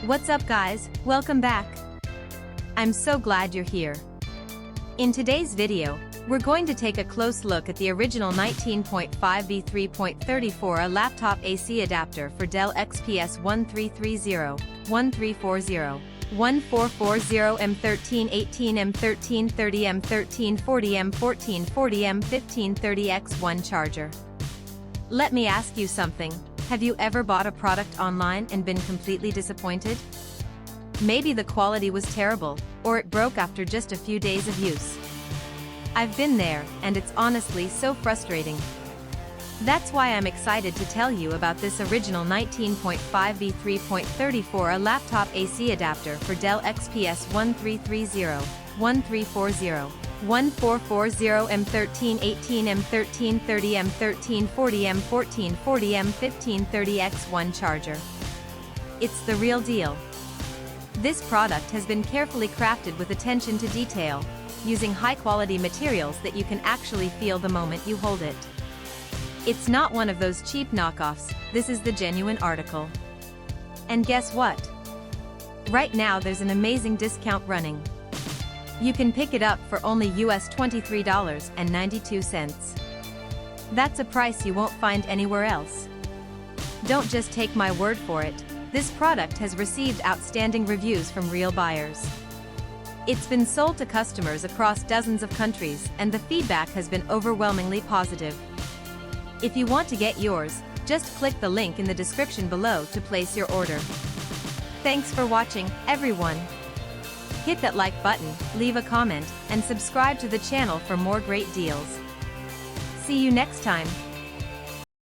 What's up guys, welcome back. I'm so glad you're here. In today's video, we're going to take a close look at the original 19.5V 3.34A laptop AC adapter for Dell XPS 1330, 1340, 1440 M1318 M1330 M1340 M1440 M1530X1 charger. Let me ask you something. Have you ever bought a product online and been completely disappointed? Maybe the quality was terrible, or it broke after just a few days of use. I've been there, and it's honestly so frustrating. That's why I'm excited to tell you about this original 19.5V 3.34A laptop AC adapter for Dell XPS 1330, 1340, 1440 M1318 M1330 M1340 M1440 M1530X1 charger. It's the real deal. This product has been carefully crafted with attention to detail, using high-quality materials that you can actually feel the moment you hold it. It's not one of those cheap knockoffs, this is the genuine article. And guess what? Right now there's an amazing discount running. You can pick it up for only US $23.92. That's a price you won't find anywhere else. Don't just take my word for it, this product has received outstanding reviews from real buyers. It's been sold to customers across dozens of countries, and the feedback has been overwhelmingly positive. If you want to get yours, just click the link in the description below to place your order. Thanks for watching, everyone. Hit that like button, leave a comment, and subscribe to the channel for more great deals. See you next time.